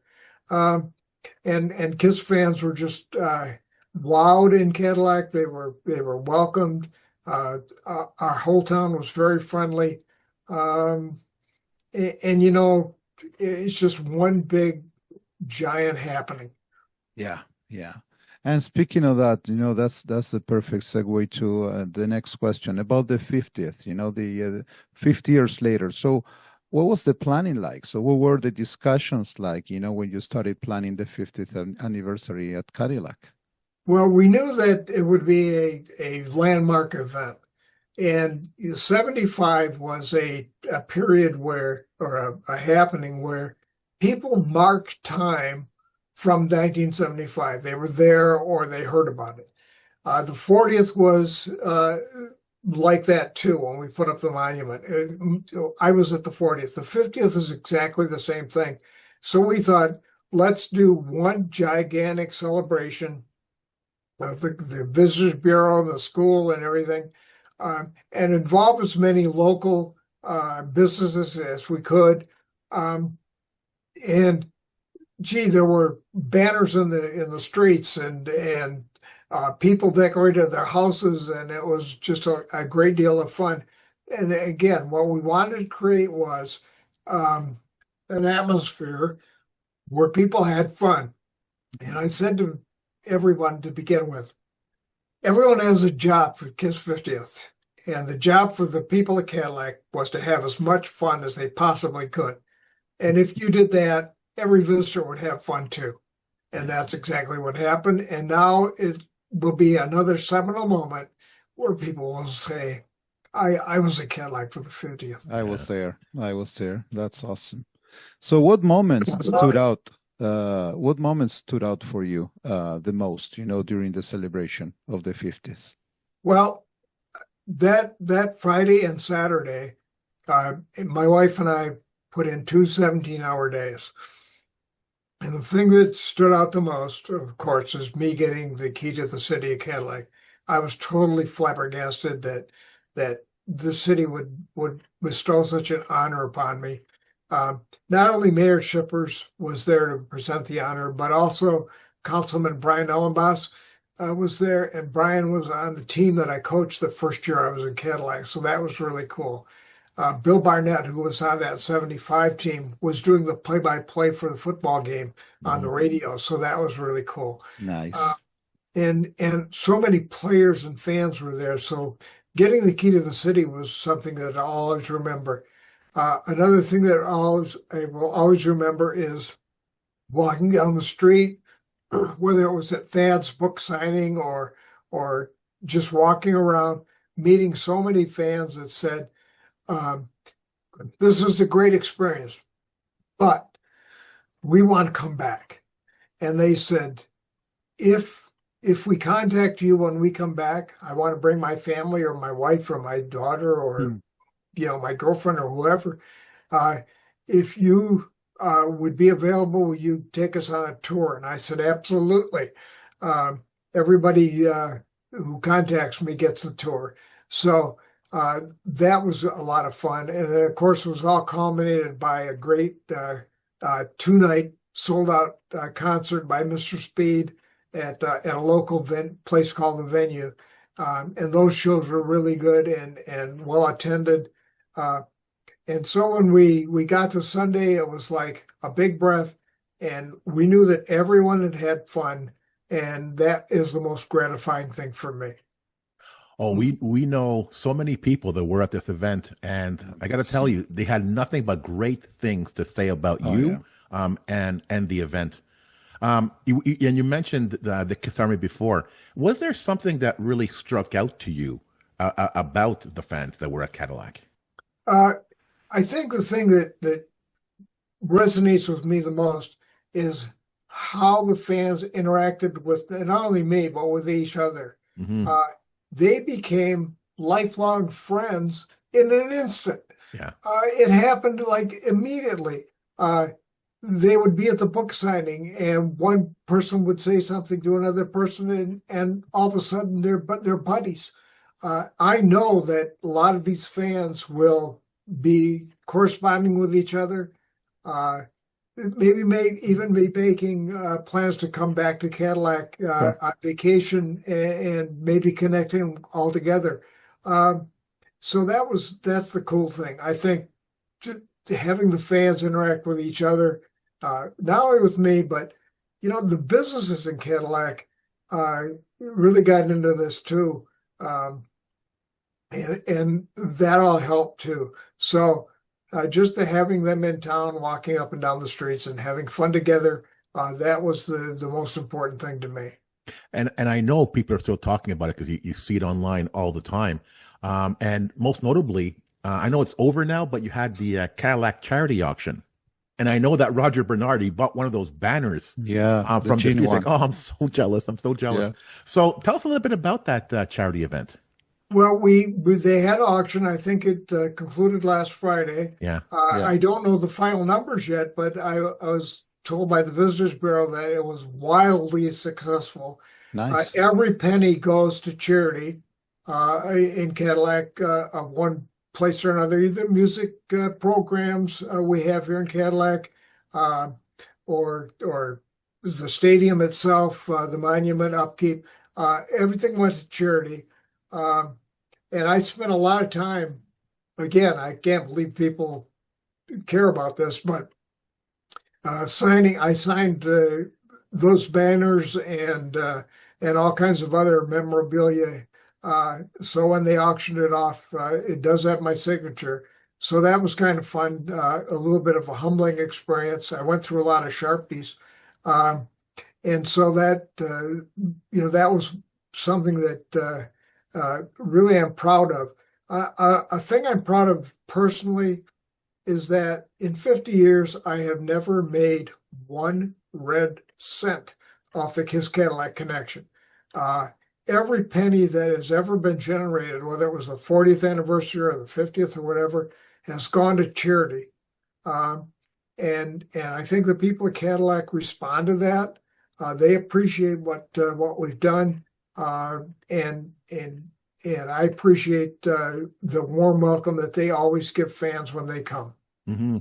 Speaker 3: And KISS fans were just wowed in Cadillac. They were welcomed. Our whole town was very friendly. And it's just one big giant happening.
Speaker 2: Yeah. And speaking of that, that's a perfect segue to the next question about the 50th, the 50 years later. So what was the planning like? So what were the discussions like, when you started planning the 50th anniversary at Cadillac?
Speaker 3: Well, we knew that it would be a landmark event. And 75 was a period where, or a happening where people marked time from 1975. They were there or they heard about it. The 40th was like that too, when we put up the monument. I was at the 40th. The 50th is exactly the same thing. So we thought, let's do one gigantic celebration of the Visitors Bureau, the school, and everything, and involve as many local businesses as we could. And gee, there were banners in the streets, and people decorated their houses, and it was just a great deal of fun. And again, what we wanted to create was an atmosphere where people had fun. And I said to everyone to begin with, everyone has a job for KISS 50th. And the job for the people at Cadillac was to have as much fun as they possibly could. And if you did that, every visitor would have fun too. And that's exactly what happened. And now it will be another seminal moment where people will say, I was a Cadillac for the 50th.
Speaker 2: I was there. I was there. That's awesome. So what moments stood out? What moments stood out for you the most, during the celebration of the 50th?
Speaker 3: Well, that Friday and Saturday, my wife and I put in two 17-hour days. And the thing that stood out the most, of course, is me getting the key to the city of Cadillac. I was totally flabbergasted that the city would bestow such an honor upon me. Not only Mayor Shippers was there to present the honor, but also Councilman Brian Ellenboss was there, and Brian was on the team that I coached the first year I was in Cadillac, so that was really cool. Bill Barnett, who was on that 75 team, was doing the play-by-play for the football game on the radio, so that was really cool.
Speaker 2: Nice.
Speaker 3: And so many players and fans were there, so getting the key to the city was something that I'll always remember. Another thing that I will always remember is walking down the street, whether it was at Thad's book signing or just walking around, meeting so many fans that said, this is a great experience, but we want to come back. And they said, if we contact you when we come back, I want to bring my family or my wife or my daughter or my girlfriend or whoever. If you would be available, will you take us on a tour? And I said, absolutely. Everybody who contacts me gets the tour. So that was a lot of fun. And then, of course, it was all culminated by a great two-night sold-out concert by Mr. Speed at a local place called The Venue. And those shows were really good and well-attended. And so when we got to Sunday, it was like a big breath, and we knew that everyone had fun, and that is the most gratifying thing for me.
Speaker 1: Oh, we know so many people that were at this event, and I got to tell you, they had nothing but great things to say about you, and the event. And you mentioned the KISS Army before. Was there something that really struck out to you about the fans that were at Cadillac?
Speaker 3: I think the thing that resonates with me the most is how the fans interacted with not only me, but with each other.
Speaker 1: Mm-hmm.
Speaker 3: They became lifelong friends in an instant.
Speaker 1: Yeah.
Speaker 3: It happened like immediately. They would be at the book signing, and one person would say something to another person, and all of a sudden they're buddies. I know that a lot of these fans will be corresponding with each other. Maybe may even be making plans to come back to Cadillac on vacation and maybe connecting all together. So that's the cool thing. I think having the fans interact with each other, not only with me, but the businesses in Cadillac really got into this too. And that all helped too. So just having them in town, walking up and down the streets and having fun together, that was the most important thing to me.
Speaker 1: And I know people are still talking about it because you see it online all the time. And most notably, I know it's over now, but you had the Cadillac charity auction. And I know that Roger Bernard, he bought one of those banners from the streets. Like, oh, I'm so jealous. I'm so jealous. Yeah. So tell us a little bit about that charity event.
Speaker 3: Well, they had an auction. I think it concluded last Friday.
Speaker 1: Yeah.
Speaker 3: I don't know the final numbers yet, but I was told by the Visitors Bureau that it was wildly successful.
Speaker 2: Nice.
Speaker 3: Every penny goes to charity in Cadillac of one place or another, either music programs we have here in Cadillac, or the stadium itself, the monument upkeep. Everything went to charity. And I spent a lot of time, again, I can't believe people care about this, but I signed those banners and all kinds of other memorabilia. So when they auctioned it off, it does have my signature. So that was kind of fun, a little bit of a humbling experience. I went through a lot of Sharpies. And so that, that was something that really I'm proud of. A thing I'm proud of personally is that in 50 years, I have never made 1 red cent off the KISS Cadillac connection. Every penny that has ever been generated, whether it was the 40th anniversary or the 50th or whatever, has gone to charity. And I think the people at Cadillac respond to that. They appreciate what we've done, and I appreciate the warm welcome that they always give fans when they come.
Speaker 1: Mm-hmm.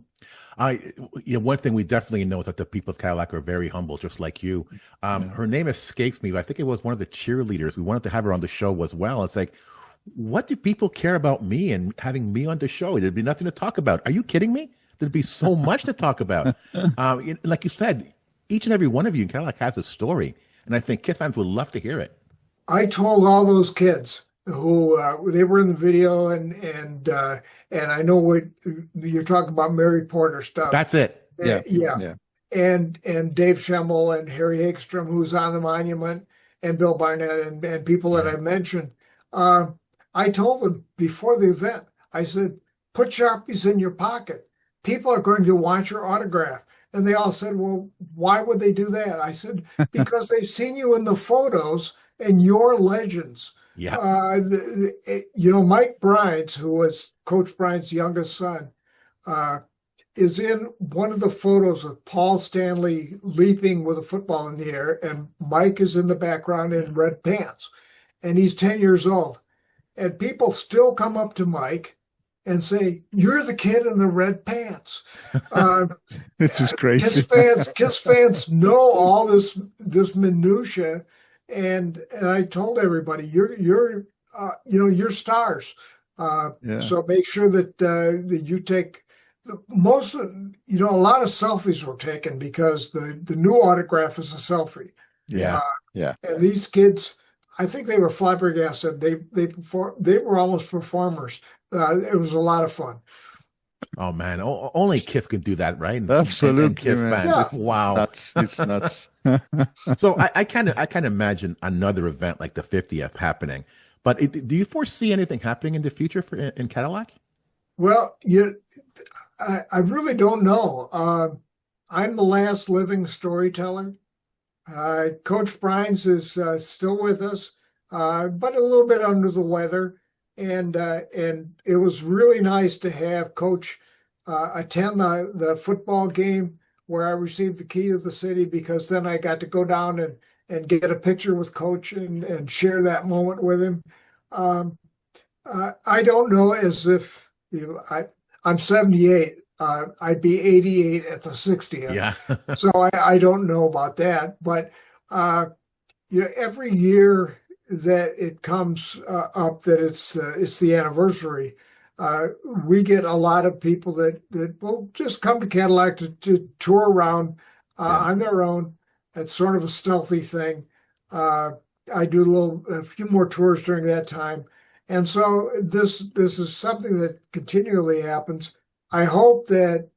Speaker 1: One thing we definitely know is that the people of Cadillac are very humble, just like you. Her name escapes me, but I think it was one of the cheerleaders. We wanted to have her on the show as well. It's like, what do people care about me and having me on the show? There'd be nothing to talk about. Are you kidding me? There'd be so much to talk about. Like you said, each and every one of you in Cadillac has a story, and I think KISS fans would love to hear it.
Speaker 3: I told all those kids who they were in the video, and I know what you're talking about, Mary Porter stuff.
Speaker 1: That's it.
Speaker 3: Yeah. And Dave Schemmel and Harry Hagstrom, who's on the monument, and Bill Barnett and people that I mentioned. I told them before the event, I said, put Sharpies in your pocket. People are going to want your autograph. And they all said, well, why would they do that? I said, because they've seen you in the photos and you're legends.
Speaker 1: Yeah.
Speaker 3: Mike Bryants, who was Coach Bryant's youngest son, is in one of the photos with Paul Stanley leaping with a football in the air, and Mike is in the background in red pants, and he's 10 years old. And people still come up to Mike and say, "You're the kid in the red pants."
Speaker 2: This is crazy.
Speaker 3: KISS fans know all this minutia, and I told everybody, you're stars. So make sure that you take a lot of selfies were taken because the new autograph is a selfie.
Speaker 2: Yeah.
Speaker 3: And these kids, I think they were flabbergasted. They were almost performers. It was a lot of fun.
Speaker 1: Oh man, only KISS could do that, right?
Speaker 2: Absolutely,
Speaker 1: and KISS fans.
Speaker 3: Yeah.
Speaker 1: Wow,
Speaker 2: it's nuts.
Speaker 1: So I kind of imagine another event like the 50th happening. But do you foresee anything happening in the future in Cadillac?
Speaker 3: Well, I really don't know. I'm the last living storyteller. Coach Bryans is still with us, but a little bit under the weather. And it was really nice to have Coach attend the football game where I received the key to the city, because then I got to go down and get a picture with Coach and share that moment with him. I don't know, as if I'm 78. I'd be 88 at the 60th.
Speaker 1: Yeah.
Speaker 3: So I don't know about that. But every year that it comes up that it's the anniversary, we get a lot of people that will just come to Cadillac to tour around on their own. It's sort of a stealthy thing. I do a few more tours during that time, and so this is something that continually happens. I hope that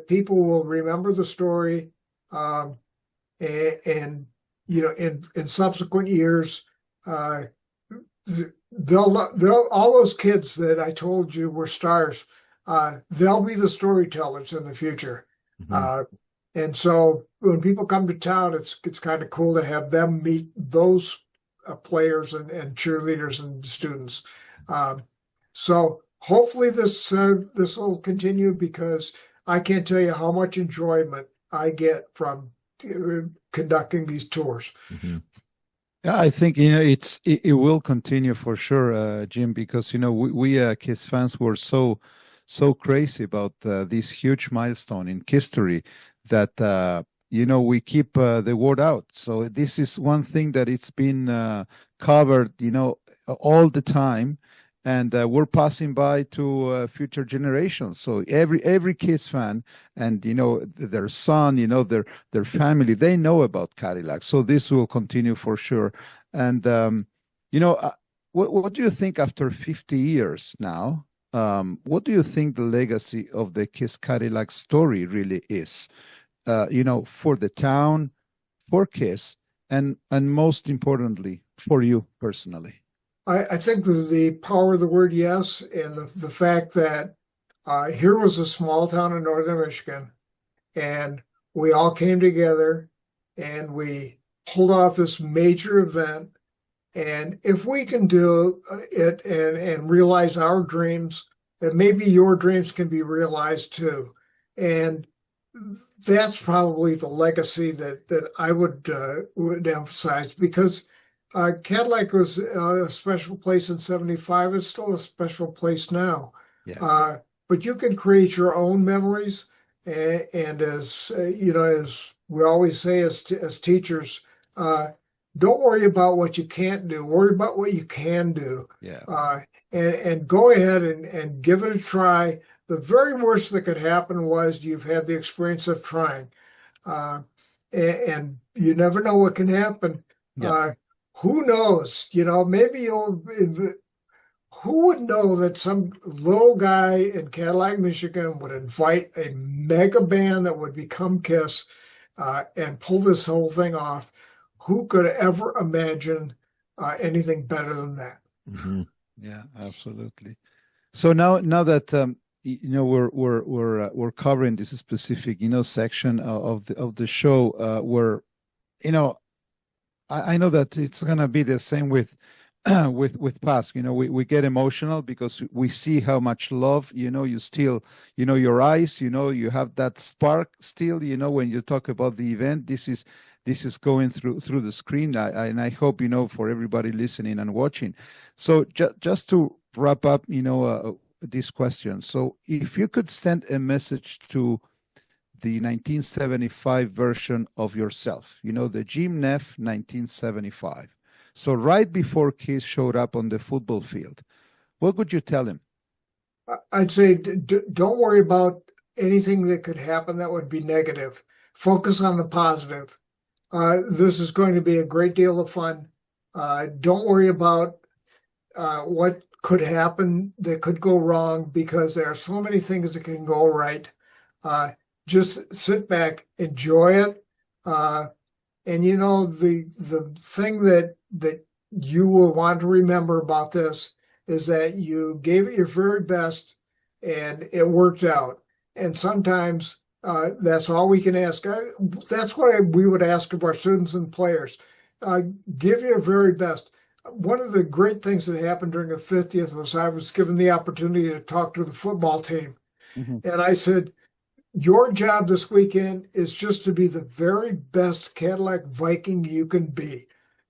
Speaker 3: people will remember the story, and in subsequent years. They'll all those kids that I told you were stars, they'll be the storytellers in the future. Mm-hmm. And so when people come to town, it's kind of cool to have them meet those players and cheerleaders and students. So hopefully this will continue, because I can't tell you how much enjoyment I get from conducting these tours.
Speaker 2: Mm-hmm. Yeah, I think it will continue for sure, Jim, because we KISS fans were so crazy about this huge milestone in history that we keep the word out. So this is one thing that it's been covered all the time, and we're passing by to future generations. So every KISS fan and their son, their family, they know about Cadillac. So this will continue for sure. And what do you think after 50 years now? What do you think the legacy of the KISS Cadillac story really is? For the town, for KISS, and most importantly, for you personally.
Speaker 3: I think the power of the word yes, and the fact that here was a small town in northern Michigan, and we all came together and we pulled off this major event. And if we can do it and realize our dreams, that maybe your dreams can be realized too. And that's probably the legacy that I would emphasize, because Cadillac was a special place in '75. It's still a special place now.
Speaker 2: Yeah.
Speaker 3: But you can create your own memories, and as as we always say as teachers, don't worry about what you can't do. Worry about what you can do.
Speaker 2: Yeah.
Speaker 3: And go ahead and give it a try. The very worst that could happen was you've had the experience of trying, and you never know what can happen.
Speaker 2: Yeah.
Speaker 3: Who knows? Maybe you'll. Who would know that some little guy in Cadillac, Michigan would invite a mega band that would become KISS and pull this whole thing off? Who could ever imagine anything better than that?
Speaker 1: Mm-hmm.
Speaker 2: Yeah, absolutely. So now that we're covering this specific section of the show where I know that it's gonna be the same with with Pask. We get emotional because we see how much love, you still, your eyes, you have that spark still, when you talk about the event. This is going through the screen. And I hope, for everybody listening and watching. So just to wrap up, this question. So if you could send a message to the 1975 version of yourself, the Jim Neff 1975. So right before KISS showed up on the football field, what would you tell him?
Speaker 3: I'd say don't worry about anything that could happen that would be negative. Focus on the positive. This is going to be a great deal of fun. Don't worry about what could happen that could go wrong, because there are so many things that can go right. Just sit back, enjoy it. And the thing that you will want to remember about this is that you gave it your very best and it worked out. And sometimes that's all we can ask. That's what we would ask of our students and players. Give your very best. One of the great things that happened during the 50th was I was given the opportunity to talk to the football team. Mm-hmm. And I said, your job this weekend is just to be the very best Cadillac Viking you can be.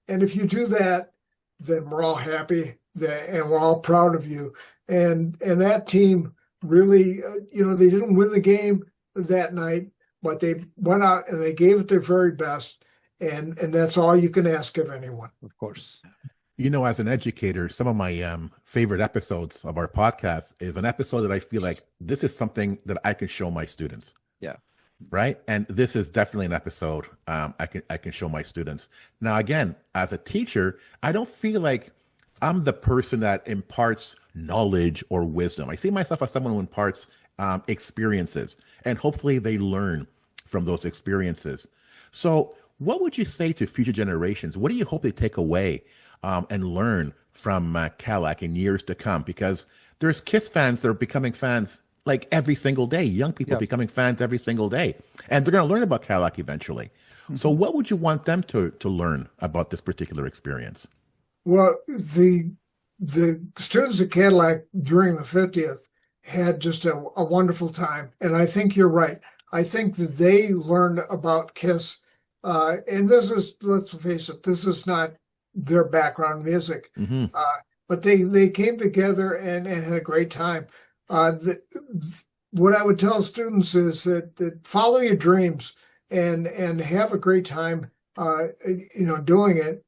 Speaker 3: And if you do that, then we're all happy and we're all proud of you. And that team really, they didn't win the game that night, but they went out and they gave it their very best. And that's all you can ask of anyone.
Speaker 2: Of course.
Speaker 1: As an educator, some of my favorite episodes of our podcast is an episode that I feel like this is something that I can show my students.
Speaker 2: Yeah.
Speaker 1: Right. And this is definitely an episode I can show my students. Now, again, as a teacher, I don't feel like I'm the person that imparts knowledge or wisdom. I see myself as someone who imparts experiences, and hopefully they learn from those experiences. So what would you say to future generations? What do you hope they take away and learn from Cadillac in years to come? Because there's KISS fans that are becoming fans like every single day. Young people becoming fans every single day. And they're going to learn about Cadillac eventually. Mm-hmm. So what would you want them to learn about this particular experience?
Speaker 3: Well, the students at Cadillac during the 50th had just a wonderful time. And I think you're right. I think that they learned about KISS. And this is, let's face it, this is not their background music. Mm-hmm. But they came together and had a great time. What I would tell students is that follow your dreams and have a great time, doing it.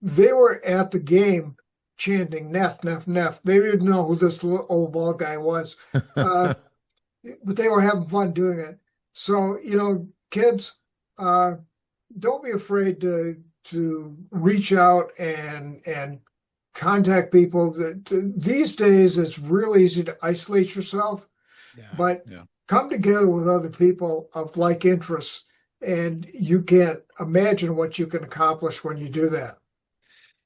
Speaker 3: They were at the game chanting Neff, Neff, Neff. They didn't know who this little old bald guy was, but they were having fun doing it. So, kids, don't be afraid to reach out and contact people. These days, it's real easy to isolate yourself, but come together with other people of like interests, and you can't imagine what you can accomplish when you do that.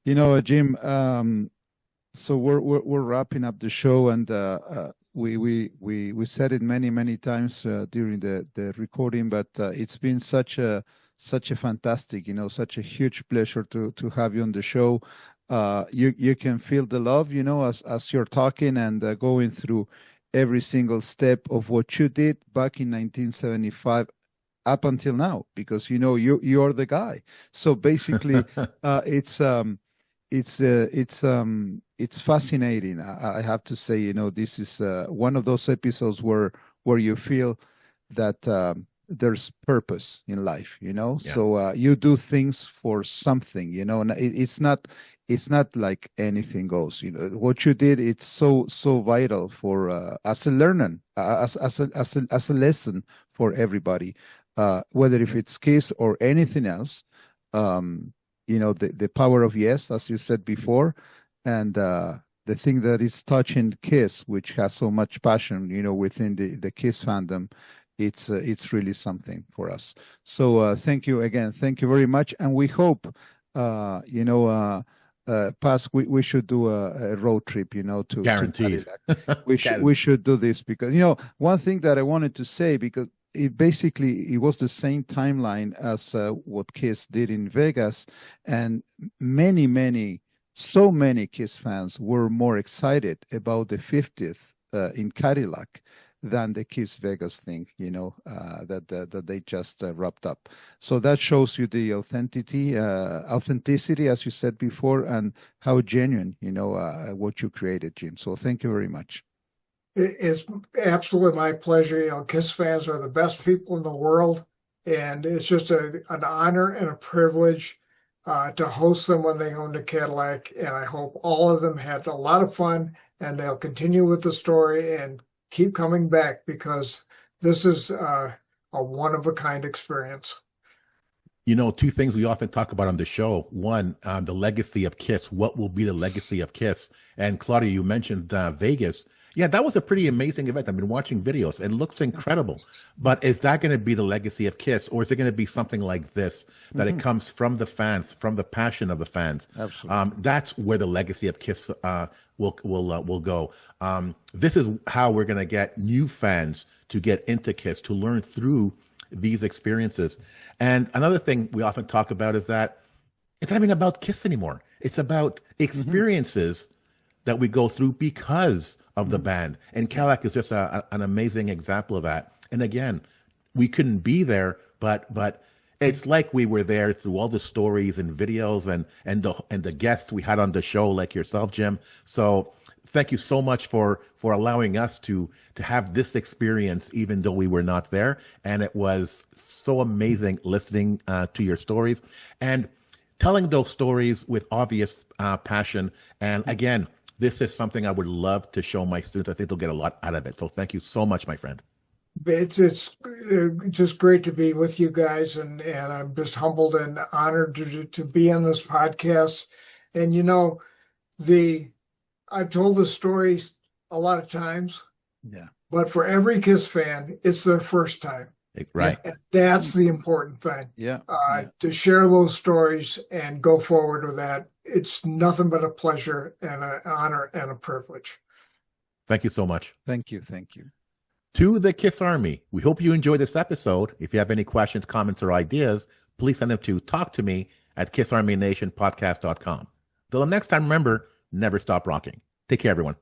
Speaker 2: Jim, so we're wrapping up the show, and we said it many times during the recording, but it's been such a fantastic, such a huge pleasure to have you on the show. You can feel the love, as you're talking and going through every single step of what you did back in 1975 up until now, because you're the guy. So basically, it's fascinating. I have to say, this is one of those episodes where you feel that there's purpose in life,
Speaker 1: Yeah.
Speaker 2: So you do things for something, and it's not like anything goes. What you did, it's so vital for as a learner, as a lesson for everybody, whether if it's KISS or anything else. The power of yes, as you said before, and the thing that is touching KISS, which has so much passion, within the KISS fandom, it's really something for us. So thank you again. Thank you very much. And we hope, Paz, we should do a road trip, to
Speaker 1: Guaranteed.
Speaker 2: Cadillac. We should do this because, one thing that I wanted to say, because it was the same timeline as what KISS did in Vegas, and so many KISS fans were more excited about the 50th in Cadillac than the KISS Vegas thing, that they just wrapped up. So that shows you the authenticity, as you said before, and how genuine, what you created, Jim. So thank you very much.
Speaker 3: It's absolutely my pleasure. KISS fans are the best people in the world, and it's just an honor and a privilege to host them when they come to Cadillac. And I hope all of them had a lot of fun, and they'll continue with the story and keep coming back, because this is a one-of-a-kind experience.
Speaker 1: Two things we often talk about on the show. One, the legacy of KISS. What will be the legacy of KISS? And Claudia, you mentioned Vegas. Yeah, that was a pretty amazing event. I've been watching videos. It looks incredible. But is that going to be the legacy of KISS, or is it going to be something like this, that it comes from the fans, from the passion of the fans?
Speaker 2: Absolutely.
Speaker 1: That's where the legacy of KISS will go. This is how we're going to get new fans to get into KISS, to learn through these experiences. And another thing we often talk about is that it's not even about KISS anymore. It's about experiences that we go through because of the band. And Cadillac is just an amazing example of that. And again, we couldn't be there, but it's like we were there through all the stories and videos and the guests we had on the show, like yourself, Jim. So thank you so much for allowing us to have this experience, even though we were not there. And it was so amazing listening to your stories and telling those stories with obvious passion. And again, this is something I would love to show my students. I think they'll get a lot out of it. So thank you so much, my friend.
Speaker 3: It's just great to be with you guys, and I'm just humbled and honored to be on this podcast. And I've told the story a lot of times, but for every KISS fan, it's their first time.
Speaker 1: Right.
Speaker 3: And that's the important thing. To share those stories and go forward with that. It's nothing but a pleasure and an honor and a privilege.
Speaker 1: Thank you so much.
Speaker 2: Thank you.
Speaker 1: To the KISS Army, we hope you enjoyed this episode. If you have any questions, comments, or ideas, please send them to talktome@kissarmynationpodcast.com. Till the next time, remember, never stop rocking. Take care, everyone.